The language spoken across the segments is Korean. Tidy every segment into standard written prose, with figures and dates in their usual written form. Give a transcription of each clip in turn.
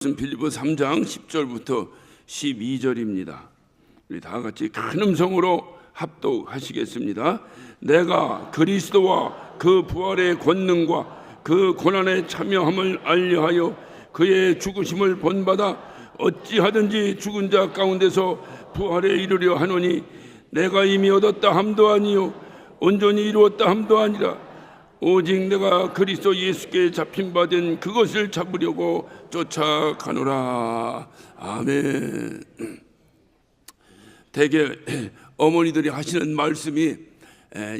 빌립보 3장 10절부터 12절입니다. 우리 다 같이 큰 음성으로 합독하시겠습니다. 내가 그리스도와 그 부활의 권능과 그 고난에 참여함을 알려하여 그의 죽으심을 본받아 어찌하든지 죽은 자 가운데서 부활에 이르려 하노니 내가 이미 얻었다 함도 아니요 온전히 이루었다 함도 아니라 오직 내가 그리스도 예수께 잡힌 바 된 그것을 잡으려고 쫓아가노라. 아멘. 대개 어머니들이 하시는 말씀이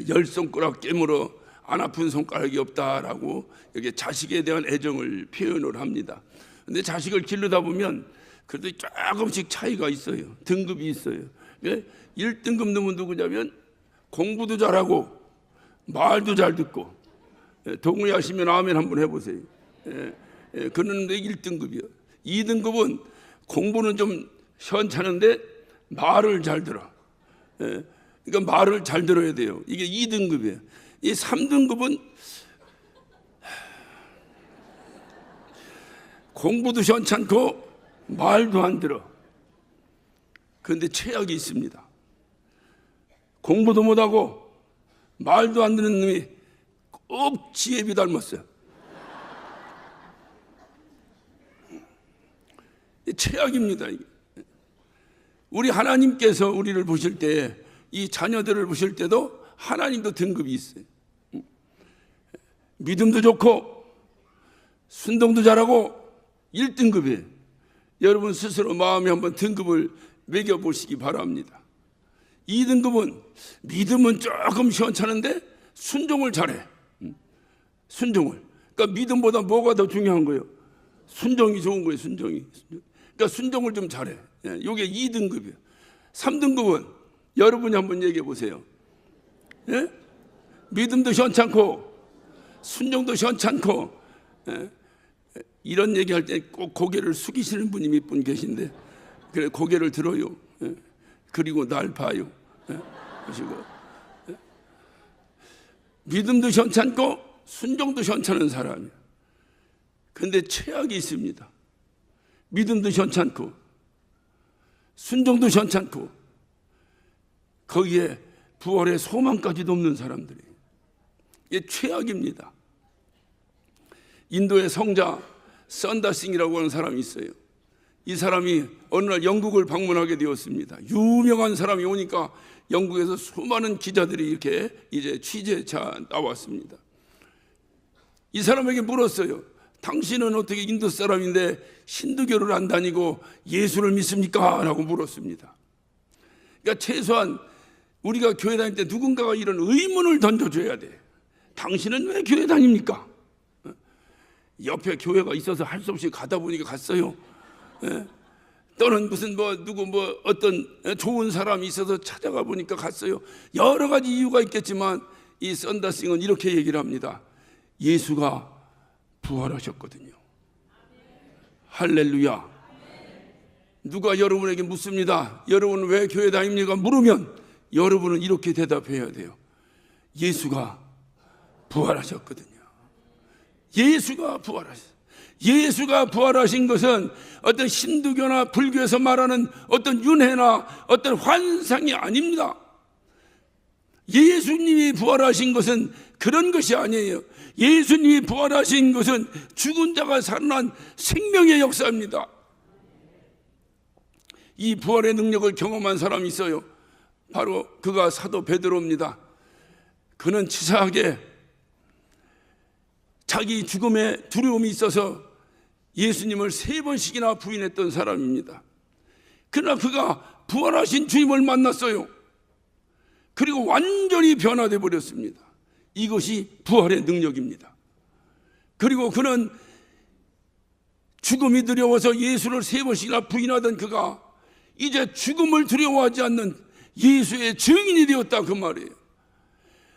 열 손가락 깨물어 안 아픈 손가락이 없다라고 이렇게 자식에 대한 애정을 표현을 합니다. 근데 자식을 기르다 보면 그래도 조금씩 차이가 있어요. 등급이 있어요. 1등급 놈은 누구냐면 공부도 잘하고 말도 잘 듣고, 동의하시면 아멘 한번 해보세요. 그는 1등급이요. 2등급은 공부는 좀 현찮은데 말을 잘 들어. 그러니까 말을 잘 들어야 돼요. 이게 2등급이에요. 이 3등급은 공부도 현찮고 말도 안 들어. 그런데 최악이 있습니다. 공부도 못하고 말도 안 듣는 놈이 꼭 지혜비 닮았어요. 최악입니다. 우리 하나님께서 우리를 보실 때, 이 자녀들을 보실 때도 하나님도 등급이 있어요. 믿음도 좋고 순종도 잘하고 1등급이에요. 여러분 스스로 마음에 한번 등급을 매겨보시기 바랍니다. 2등급은 믿음은 조금 시원찮은데 순종을 잘해. 순종을. 그러니까 믿음보다 뭐가 더 중요한 거예요? 순종이 좋은 거예요. 순종이. 그러니까 순종을 좀 잘해. 이게 2등급이에요. 3등급은 여러분이 한번 얘기해 보세요. 예? 믿음도 시원찮고 순종도 시원찮고, 이런 얘기할 때 꼭 고개를 숙이시는 분이 몇 분 계신데, 그래 고개를 들어요. 그리고 날 봐요. 보시고, 믿음도 시원찮고 순종도 시원찮은 사람이에요. 그런데 최악이 있습니다. 믿음도 시원찮고 순종도 시원찮고 거기에 부활의 소망까지도 없는 사람들이에요. 이게 최악입니다. 인도의 성자 선다싱이라고 하는 사람이 있어요. 이 사람이 어느 날 영국을 방문하게 되었습니다. 유명한 사람이 오니까 영국에서 수많은 기자들이 이렇게 이제 취재차 나왔습니다. 이 사람에게 물었어요. 당신은 어떻게 인도 사람인데 힌두교를 안 다니고 예수를 믿습니까? 라고 물었습니다. 그러니까 최소한 우리가 교회 다닐 때 누군가가 이런 의문을 던져줘야 돼. 당신은 왜 교회 다닙니까? 옆에 교회가 있어서 할 수 없이 가다 보니까 갔어요. 또는 무슨 누구 어떤 좋은 사람이 있어서 찾아가 보니까 갔어요. 여러 가지 이유가 있겠지만 이 선다싱은 이렇게 얘기를 합니다. 예수가 부활하셨거든요. 할렐루야. 누가 여러분에게 묻습니다. 여러분은 왜 교회 다닙니까? 물으면 여러분은 이렇게 대답해야 돼요. 예수가 부활하셨거든요. 예수가 부활하셨어요. 예수가 부활하신 것은 어떤 힌두교나 불교에서 말하는 어떤 윤회나 어떤 환상이 아닙니다. 예수님이 부활하신 것은 그런 것이 아니에요. 예수님이 부활하신 것은 죽은 자가 살아난 생명의 역사입니다. 이 부활의 능력을 경험한 사람이 있어요. 바로 그가 사도 베드로입니다. 그는 치사하게 자기 죽음에 두려움이 있어서 예수님을 3번씩이나 부인했던 사람입니다. 그러나 그가 부활하신 주님을 만났어요. 그리고 완전히 변화되어 버렸습니다. 이것이 부활의 능력입니다. 그리고 그는 죽음이 두려워서 예수를 3번씩이나 부인하던 그가 이제 죽음을 두려워하지 않는 예수의 증인이 되었다, 그 말이에요.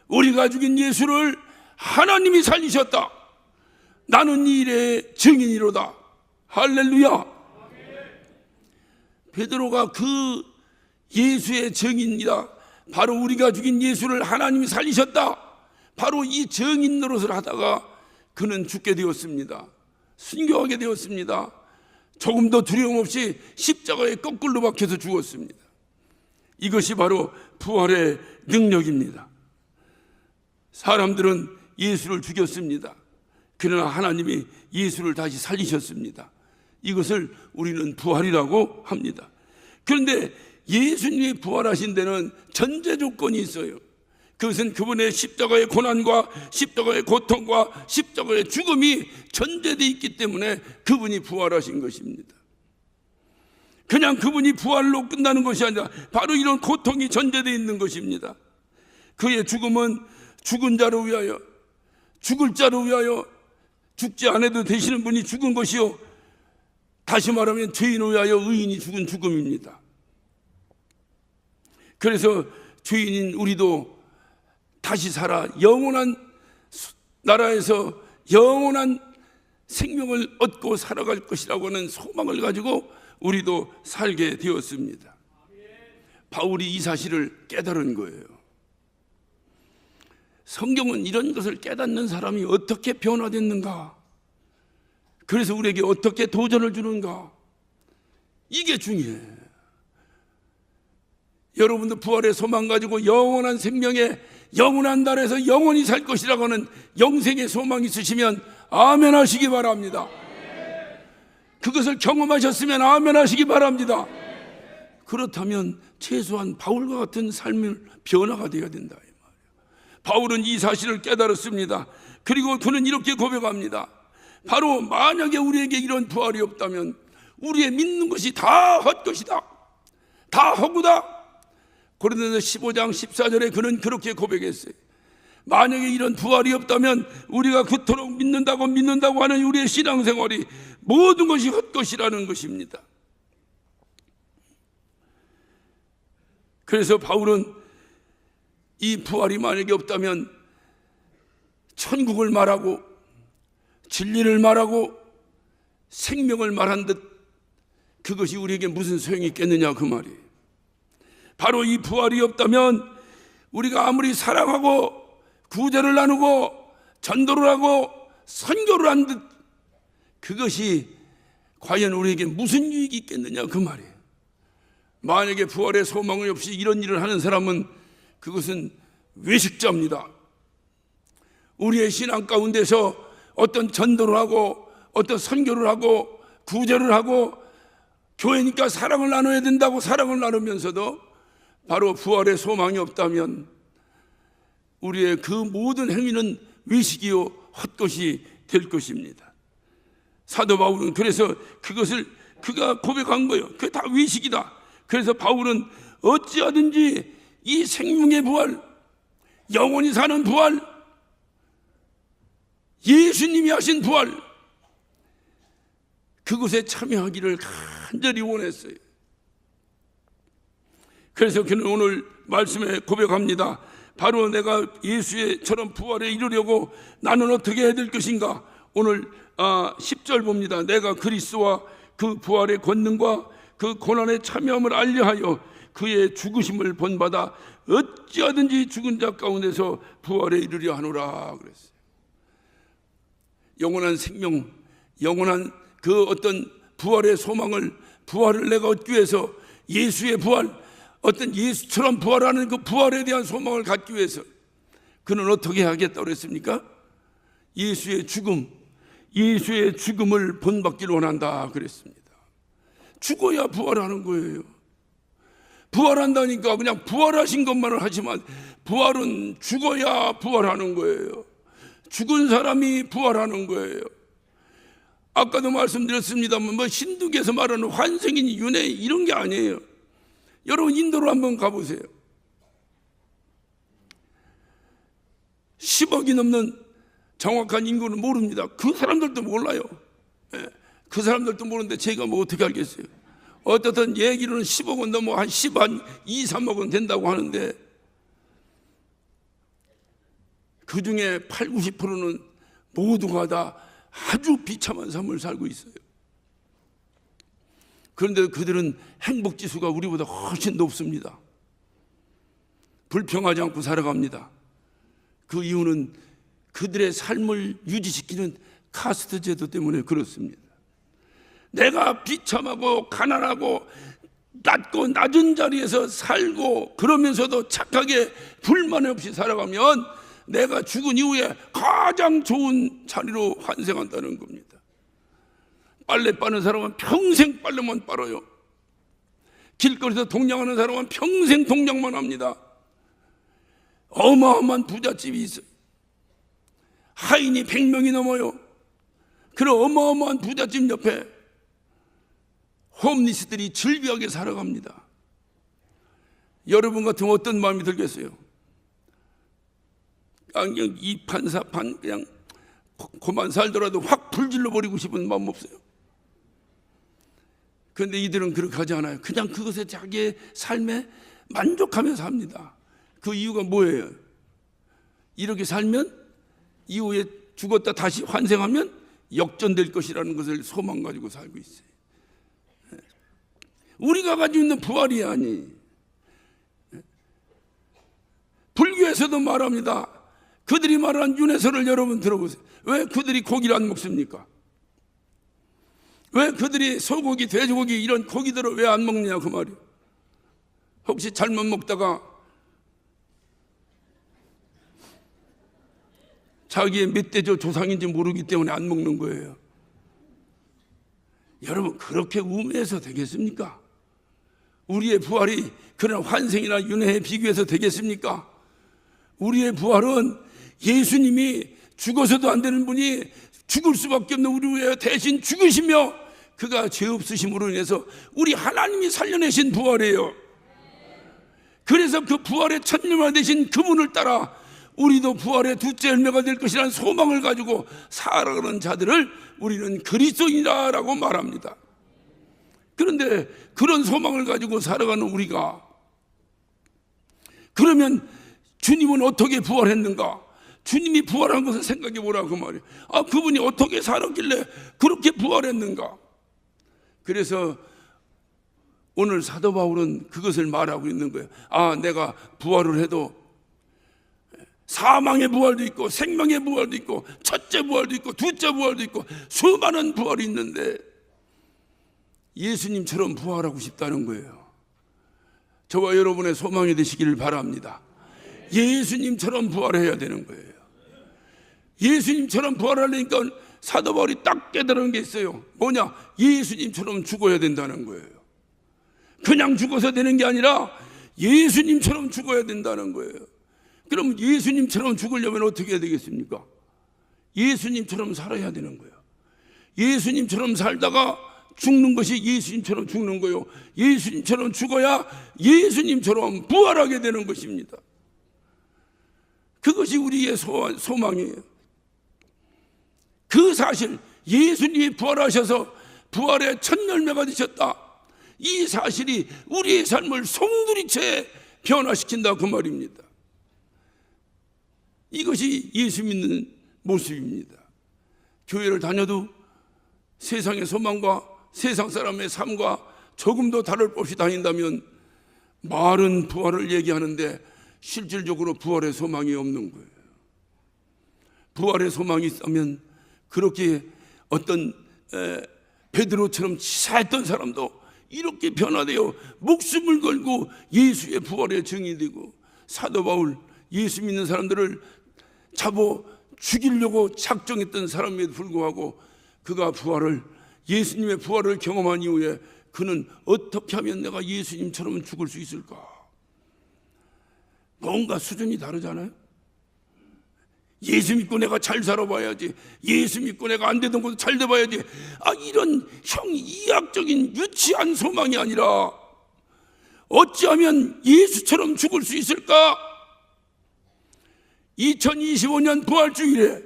우리가 죽인 예수를 하나님이 살리셨다. 나는 이 일의 증인이로다. 할렐루야. 베드로가 그 예수의 증인이다. 바로 우리가 죽인 예수를 하나님이 살리셨다. 바로 이 증인 노릇을 하다가 그는 죽게 되었습니다. 순교하게 되었습니다. 조금도 두려움 없이 십자가에 거꾸로 박혀서 죽었습니다. 이것이 바로 부활의 능력입니다. 사람들은 예수를 죽였습니다. 그러나 하나님이 예수를 다시 살리셨습니다. 이것을 우리는 부활이라고 합니다. 그런데 예수님이 부활하신 데는 전제 조건이 있어요. 그것은 그분의 십자가의 고난과 십자가의 고통과 십자가의 죽음이 전제되어 있기 때문에 그분이 부활하신 것입니다. 그냥 그분이 부활로 끝나는 것이 아니라 바로 이런 고통이 전제되어 있는 것입니다. 그의 죽음은 죽은 자를 위하여, 죽을 자를 위하여, 죽지 않아도 되시는 분이 죽은 것이요, 다시 말하면 죄인을 위하여 의인이 죽은 죽음입니다. 그래서 죄인인 우리도 다시 살아 영원한 나라에서 영원한 생명을 얻고 살아갈 것이라고 하는 소망을 가지고 우리도 살게 되었습니다. 바울이 이 사실을 깨달은 거예요. 성경은 이런 것을 깨닫는 사람이 어떻게 변화됐는가, 그래서 우리에게 어떻게 도전을 주는가, 이게 중요해요. 여러분도 부활의 소망 가지고 영원한 생명에 영원한 나라에서 영원히 살 것이라고 하는 영생의 소망이 있으시면 아멘 하시기 바랍니다. 그것을 경험하셨으면 아멘 하시기 바랍니다. 그렇다면 최소한 바울과 같은 삶을 변화가 되어야 된다 이 말이에요. 바울은 이 사실을 깨달았습니다. 그리고 그는 이렇게 고백합니다. 바로 만약에 우리에게 이런 부활이 없다면 우리의 믿는 것이 다 헛것이다, 다 허구다. 고린도서 15장 14절에 그는 그렇게 고백했어요. 만약에 이런 부활이 없다면 우리가 그토록 믿는다고 하는 우리의 신앙생활이 모든 것이 헛것이라는 것입니다. 그래서 바울은 이 부활이 만약에 없다면 천국을 말하고 진리를 말하고 생명을 말한 듯 그것이 우리에게 무슨 소용이 있겠느냐 그 말이에요. 바로 이 부활이 없다면 우리가 아무리 사랑하고 구제를 나누고 전도를 하고 선교를 한 듯 그것이 과연 우리에게 무슨 유익이 있겠느냐 그 말이에요. 만약에 부활의 소망이 없이 이런 일을 하는 사람은 그것은 외식자입니다. 우리의 신앙 가운데서 어떤 전도를 하고 어떤 선교를 하고 구제를 하고 교회니까 사랑을 나눠야 된다고 사랑을 나누면서도 바로 부활의 소망이 없다면 우리의 그 모든 행위는 외식이요 헛것이 될 것입니다. 사도 바울은 그래서 그것을 그가 고백한 거예요. 그게 다 외식이다. 그래서 바울은 어찌하든지 이 생명의 부활, 영원히 사는 부활, 예수님이 하신 부활, 그것에 참여하기를 간절히 원했어요. 그래서 그는 오늘 말씀에 고백합니다. 바로 내가 예수처럼 부활에 이르려고 나는 어떻게 해야 될 것인가. 오늘 10절 봅니다. 내가 그리스도와 그 부활의 권능과 그 고난에 참여함을 알려하여 그의 죽으심을 본받아 어찌하든지 죽은 자 가운데서 부활에 이르려 하노라 그랬어요. 영원한 생명, 영원한 그 어떤 부활의 소망을, 부활을 내가 얻기 위해서 예수의 부활, 어떤 예수처럼 부활하는 그 부활에 대한 소망을 갖기 위해서 그는 어떻게 하겠다고 그랬습니까? 예수의 죽음, 예수의 죽음을 본받기를 원한다 그랬습니다. 죽어야 부활하는 거예요. 부활한다니까 그냥 부활하신 것만을 하지만 부활은 죽어야 부활하는 거예요. 죽은 사람이 부활하는 거예요. 아까도 말씀드렸습니다만 뭐 힌두교에서 말하는 환생인 윤회 이런 게 아니에요. 여러분 인도로 한번 가보세요. 10억이 넘는 정확한 인구는 모릅니다. 그 사람들도 몰라요. 그 사람들도 모르는데 제가 뭐 어떻게 알겠어요. 어떻든 얘기로는 10억은 넘어 한 2, 3억은 된다고 하는데 그 중에 8, 90%는 모두가 다 아주 비참한 삶을 살고 있어요. 그런데 그들은 행복지수가 우리보다 훨씬 높습니다. 불평하지 않고 살아갑니다. 그 이유는 그들의 삶을 유지시키는 카스트 제도 때문에 그렇습니다. 내가 비참하고 가난하고 낮고 낮은 자리에서 살고 그러면서도 착하게 불만 없이 살아가면 내가 죽은 이후에 가장 좋은 자리로 환생한다는 겁니다. 빨래 빠는 사람은 평생 빨래만 빨아요. 길거리에서 동냥하는 사람은 평생 동냥만 합니다. 어마어마한 부잣집이 있어요. 하인이 100명이 넘어요. 그런 어마어마한 부잣집 옆에 홈리스들이 즐비하게 살아갑니다. 여러분 같으면 어떤 마음이 들겠어요? 그냥 이 판사판 그냥 그만 살더라도 확 불질러 버리고 싶은 마음 없어요? 그런데 이들은 그렇게 하지 않아요. 그냥 그것에 자기의 삶에 만족하면서 삽니다. 그 이유가 뭐예요? 이렇게 살면 이후에 죽었다 다시 환생하면 역전될 것이라는 것을 소망 가지고 살고 있어요. 우리가 가지고 있는 부활이 아니. 불교에서도 말합니다. 그들이 말한 윤회설을 여러분 들어보세요. 왜 그들이 고기를 안 먹습니까? 왜 그들이 소고기, 돼지고기 이런 고기들을 왜 안 먹느냐 그 말이에요. 혹시 잘못 먹다가 자기의 몇 대조 조상인지 모르기 때문에 안 먹는 거예요. 여러분 그렇게 우매해서 되겠습니까? 우리의 부활이 그런 환생이나 윤회에 비교해서 되겠습니까? 우리의 부활은 예수님이 죽어서도 안 되는 분이 죽을 수밖에 없는 우리 위해 대신 죽으시며 그가 죄 없으심으로 인해서 우리 하나님이 살려내신 부활이에요. 그래서 그 부활의 첫 열매 되신 그분을 따라 우리도 부활의 두째 열매가 될 것이라는 소망을 가지고 살아가는 자들을 우리는 그리스도인이라고 말합니다. 그런데 그런 소망을 가지고 살아가는 우리가 그러면 주님은 어떻게 부활했는가? 주님이 부활한 것을 생각해 보라 그 말이에요. 그분이 어떻게 살았길래 그렇게 부활했는가? 그래서 오늘 사도 바울은 그것을 말하고 있는 거예요. 내가 부활을 해도 사망의 부활도 있고 생명의 부활도 있고 첫째 부활도 있고 둘째 부활도 있고 수많은 부활이 있는데 예수님처럼 부활하고 싶다는 거예요. 저와 여러분의 소망이 되시기를 바랍니다. 예수님처럼 부활해야 되는 거예요. 예수님처럼 부활하려니까 사도 바울이 딱 깨달은 게 있어요. 뭐냐? 예수님처럼 죽어야 된다는 거예요. 그냥 죽어서 되는 게 아니라 예수님처럼 죽어야 된다는 거예요. 그럼 예수님처럼 죽으려면 어떻게 해야 되겠습니까? 예수님처럼 살아야 되는 거예요. 예수님처럼 살다가 죽는 것이 예수님처럼 죽는 거예요. 예수님처럼 죽어야 예수님처럼 부활하게 되는 것입니다. 그것이 우리의 소망이에요. 그 사실, 예수님이 부활하셔서 부활의 첫 열매가 되셨다. 이 사실이 우리의 삶을 송두리째 변화시킨다 그 말입니다. 이것이 예수 믿는 모습입니다. 교회를 다녀도 세상의 소망과 세상 사람의 삶과 조금도 다를 것 없이 다닌다면 말은 부활을 얘기하는데 실질적으로 부활의 소망이 없는 거예요. 부활의 소망이 있다면 그렇게 어떤 베드로처럼 치사했던 사람도 이렇게 변화되어 목숨을 걸고 예수의 부활의 증인이 되고, 사도 바울 예수 믿는 사람들을 잡아 죽이려고 작정했던 사람에도 불구하고 그가 예수님의 부활을 경험한 이후에 그는 어떻게 하면 내가 예수님처럼 죽을 수 있을까? 뭔가 수준이 다르잖아요. 예수 믿고 내가 잘 살아봐야지, 예수 믿고 내가 안 되던 것도 잘 돼봐야지, 이런 이학적인 유치한 소망이 아니라 어찌하면 예수처럼 죽을 수 있을까? 2025년 부활주일에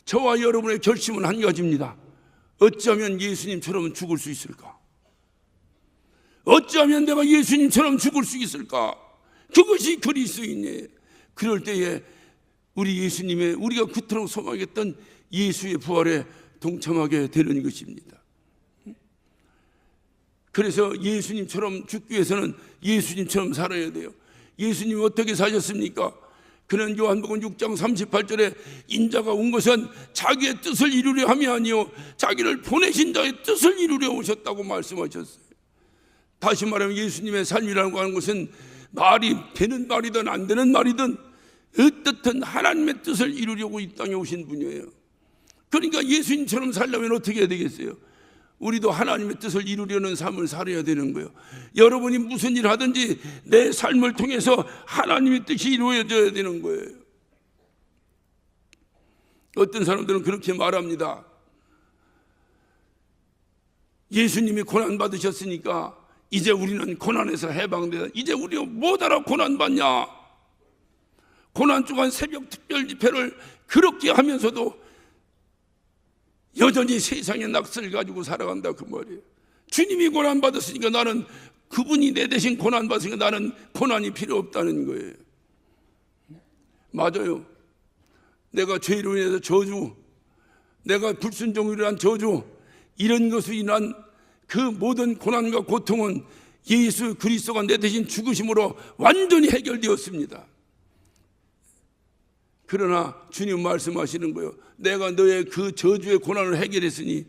저와 여러분의 결심은 한 가지입니다. 어찌하면 예수님처럼 죽을 수 있을까? 어찌하면 내가 예수님처럼 죽을 수 있을까? 그것이 그리스도인이에요. 그럴 때에 우리가 그토록 소망했던 예수의 부활에 동참하게 되는 것입니다. 그래서 예수님처럼 죽기 위해서는 예수님처럼 살아야 돼요. 예수님이 어떻게 사셨습니까? 그는 요한복음 6장 38절에 인자가 온 것은 자기의 뜻을 이루려 함이 아니요 자기를 보내신 자의 뜻을 이루려 오셨다고 말씀하셨어요. 다시 말하면 예수님의 삶이라고 하는 것은 말이 되는 말이든 안 되는 말이든 어떻든 하나님의 뜻을 이루려고 이 땅에 오신 분이에요. 그러니까 예수님처럼 살려면 어떻게 해야 되겠어요? 우리도 하나님의 뜻을 이루려는 삶을 살아야 되는 거예요. 여러분이 무슨 일 하든지 내 삶을 통해서 하나님의 뜻이 이루어져야 되는 거예요. 어떤 사람들은 그렇게 말합니다. 예수님이 고난 받으셨으니까 이제 우리는 고난에서 해방되다. 이제 우리가 뭐하러 고난 받냐? 고난 주간 새벽 특별 집회를 그렇게 하면서도 여전히 세상의 낙서를 가지고 살아간다 그 말이에요. 주님이 고난 받았으니까 나는 그분이 내 대신 고난 받으니까 나는 고난이 필요 없다는 거예요. 맞아요. 내가 죄로 인해서 저주, 내가 불순종으로 인한 저주, 이런 것으로 인한 그 모든 고난과 고통은 예수 그리스도가 내 대신 죽으심으로 완전히 해결되었습니다. 그러나 주님 말씀하시는 거예요. 내가 너의 그 저주의 고난을 해결했으니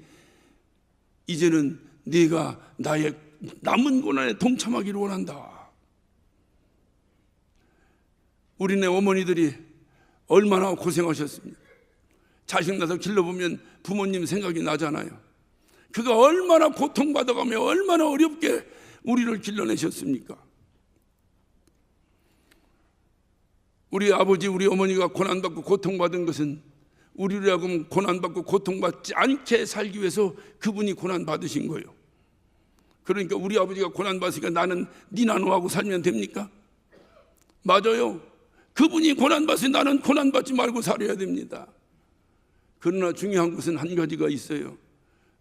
이제는 네가 나의 남은 고난에 동참하기를 원한다. 우리네 어머니들이 얼마나 고생하셨습니까? 자식 낳아서 길러보면 부모님 생각이 나잖아요. 그가 얼마나 고통받아가며 얼마나 어렵게 우리를 길러내셨습니까? 우리 아버지, 우리 어머니가 고난받고 고통받은 것은 우리로 하여금 고난받고 고통받지 않게 살기 위해서 그분이 고난받으신 거예요. 그러니까 우리 아버지가 고난받으니까 나는 니나노하고 살면 됩니까? 맞아요. 그분이 고난받으니 나는 고난받지 말고 살아야 됩니다. 그러나 중요한 것은 한 가지가 있어요.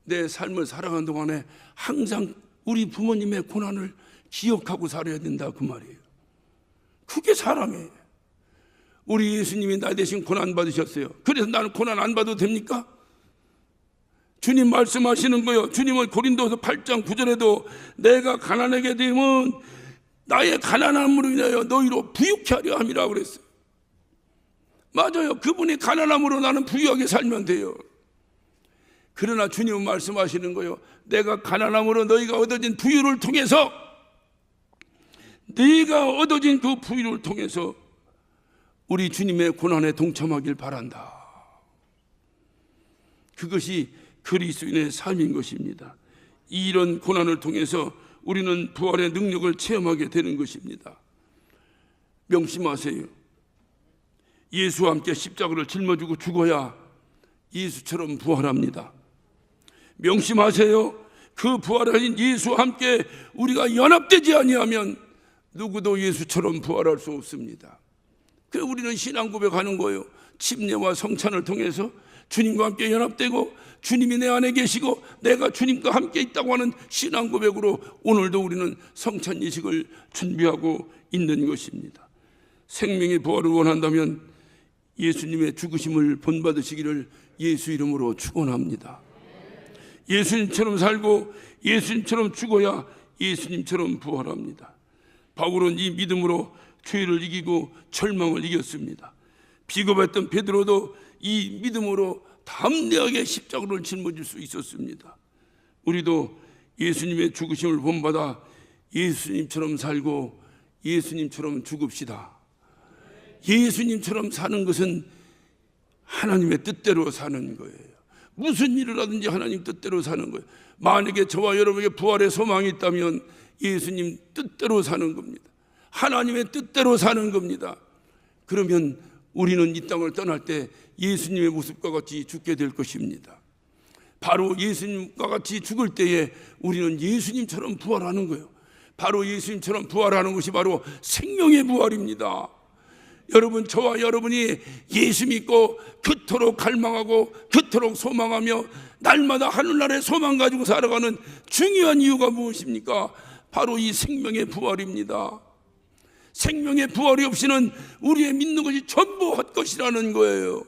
내 삶을 살아가는 동안에 항상 우리 부모님의 고난을 기억하고 살아야 된다 그 말이에요. 그게 사랑이에요. 우리 예수님이 나 대신 고난 받으셨어요. 그래서 나는 고난 안 받아도 됩니까? 주님 말씀하시는 거예요. 주님은 고린도서 8장 9절에도 내가 가난하게 되면 나의 가난함으로 인하여 너희로 부유케 하려 함이라고 그랬어요. 맞아요. 그분이 가난함으로 나는 부유하게 살면 돼요. 그러나 주님은 말씀하시는 거예요. 내가 가난함으로 너희가 얻어진 부유를 통해서, 네가 얻어진 그 부유를 통해서 우리 주님의 고난에 동참하길 바란다. 그것이 그리스도인의 삶인 것입니다. 이런 고난을 통해서 우리는 부활의 능력을 체험하게 되는 것입니다. 명심하세요. 예수와 함께 십자가를 짊어지고 죽어야 예수처럼 부활합니다. 명심하세요. 그 부활하신 예수와 함께 우리가 연합되지 아니하면 누구도 예수처럼 부활할 수 없습니다. 그래서 우리는 신앙 고백하는 거예요. 침례와 성찬을 통해서 주님과 함께 연합되고 주님이 내 안에 계시고 내가 주님과 함께 있다고 하는 신앙 고백으로 오늘도 우리는 성찬 예식을 준비하고 있는 것입니다. 생명의 부활을 원한다면 예수님의 죽으심을 본받으시기를 예수 이름으로 축원합니다. 예수님처럼 살고 예수님처럼 죽어야 예수님처럼 부활합니다. 바울은 이 믿음으로 죄를 이기고 절망을 이겼습니다. 비겁했던 베드로도 이 믿음으로 담대하게 십자가를 짊어질 수 있었습니다. 우리도 예수님의 죽으심을 본받아 예수님처럼 살고 예수님처럼 죽읍시다. 예수님처럼 사는 것은 하나님의 뜻대로 사는 거예요. 무슨 일을 하든지 하나님 뜻대로 사는 거예요. 만약에 저와 여러분에게 부활의 소망이 있다면 예수님 뜻대로 사는 겁니다. 하나님의 뜻대로 사는 겁니다. 그러면 우리는 이 땅을 떠날 때 예수님의 모습과 같이 죽게 될 것입니다. 바로 예수님과 같이 죽을 때에 우리는 예수님처럼 부활하는 거예요. 바로 예수님처럼 부활하는 것이 바로 생명의 부활입니다. 여러분, 저와 여러분이 예수 믿고 그토록 갈망하고 그토록 소망하며 날마다 하늘나라의 소망 가지고 살아가는 중요한 이유가 무엇입니까? 바로 이 생명의 부활입니다. 생명의 부활이 없이는 우리의 믿는 것이 전부 헛것이라는 거예요.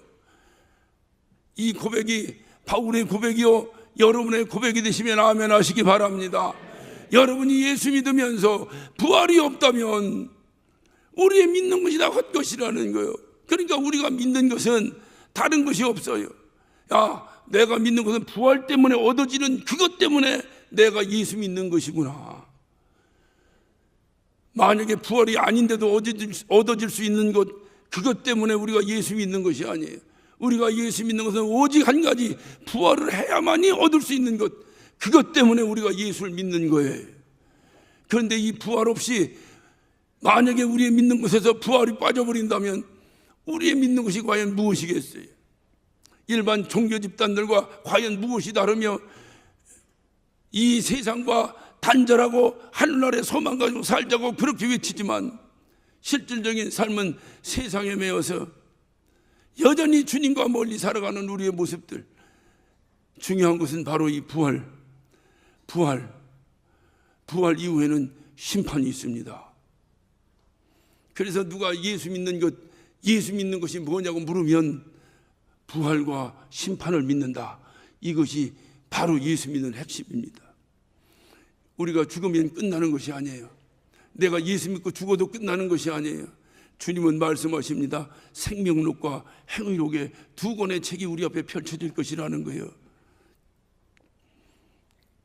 이 고백이 바울의 고백이요 여러분의 고백이 되시면 아멘 하시기 바랍니다. 여러분이 예수 믿으면서 부활이 없다면 우리의 믿는 것이 다 헛것이라는 거예요. 그러니까 우리가 믿는 것은 다른 것이 없어요. 야, 내가 믿는 것은 부활 때문에 얻어지는 그것 때문에 내가 예수 믿는 것이구나. 만약에 부활이 아닌데도 얻어질 수 있는 것, 그것 때문에 우리가 예수 믿는 것이 아니에요. 우리가 예수 믿는 것은 오직 한 가지, 부활을 해야만이 얻을 수 있는 것, 그것 때문에 우리가 예수를 믿는 거예요. 그런데 이 부활 없이 만약에 우리의 믿는 것에서 부활이 빠져버린다면 우리의 믿는 것이 과연 무엇이겠어요? 일반 종교 집단들과 과연 무엇이 다르며 이 세상과 단절하고 하늘나라에 소망 가지고 살자고 그렇게 외치지만 실질적인 삶은 세상에 매여서 여전히 주님과 멀리 살아가는 우리의 모습들. 중요한 것은 바로 이 부활 이후에는 심판이 있습니다. 그래서 누가 예수 믿는 것이 뭐냐고 물으면 부활과 심판을 믿는다. 이것이 바로 예수 믿는 핵심입니다. 우리가 죽으면 끝나는 것이 아니에요. 내가 예수 믿고 죽어도 끝나는 것이 아니에요. 주님은 말씀하십니다. 생명록과 행위록의 두 권의 책이 우리 앞에 펼쳐질 것이라는 거예요.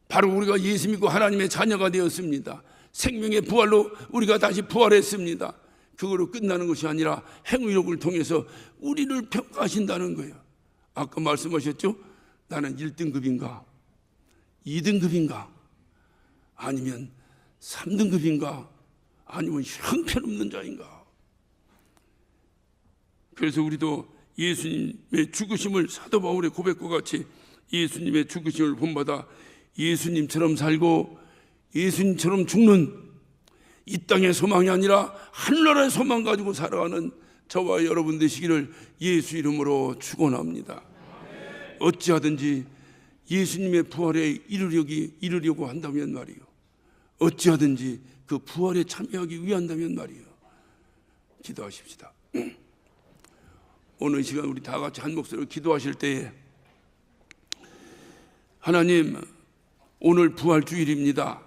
바로 우리가 예수 믿고 하나님의 자녀가 되었습니다. 생명의 부활로 우리가 다시 부활했습니다. 그거로 끝나는 것이 아니라 행위록을 통해서 우리를 평가하신다는 거예요. 아까 말씀하셨죠? 나는 1등급인가 2등급인가 아니면 3등급인가 아니면 형편없는 자인가. 그래서 우리도 예수님의 죽으심을 사도 바울의 고백과 같이 예수님의 죽으심을 본받아 예수님처럼 살고 예수님처럼 죽는 이 땅의 소망이 아니라 하늘나라의 소망 가지고 살아가는 저와 여러분 되시기를 예수 이름으로 축원합니다. 어찌하든지 예수님의 부활에 이르려고 한다면 말이요, 어찌하든지 그 부활에 참여하기 위한다면 말이요, 기도하십시다. 오늘 이 시간 우리 다 같이 한 목소리로 기도하실 때에 하나님, 오늘 부활 주일입니다.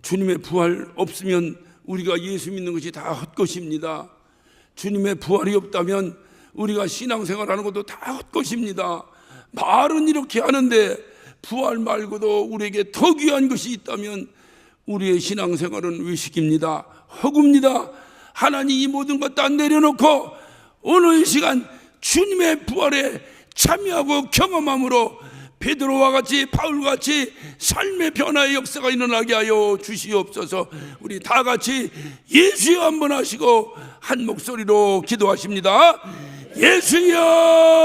주님의 부활 없으면 우리가 예수 믿는 것이 다 헛것입니다. 주님의 부활이 없다면 우리가 신앙생활하는 것도 다 헛것입니다. 말은 이렇게 하는데 부활 말고도 우리에게 더 귀한 것이 있다면 우리의 신앙생활은 외식입니다. 허구입니다. 하나님 이 모든 것 다 내려놓고 오늘 이 시간 주님의 부활에 참여하고 경험함으로 베드로와 같이 바울과 같이 삶의 변화의 역사가 일어나게 하여 주시옵소서. 우리 다 같이 예수여 한번 하시고 한 목소리로 기도하십니다. 예수여.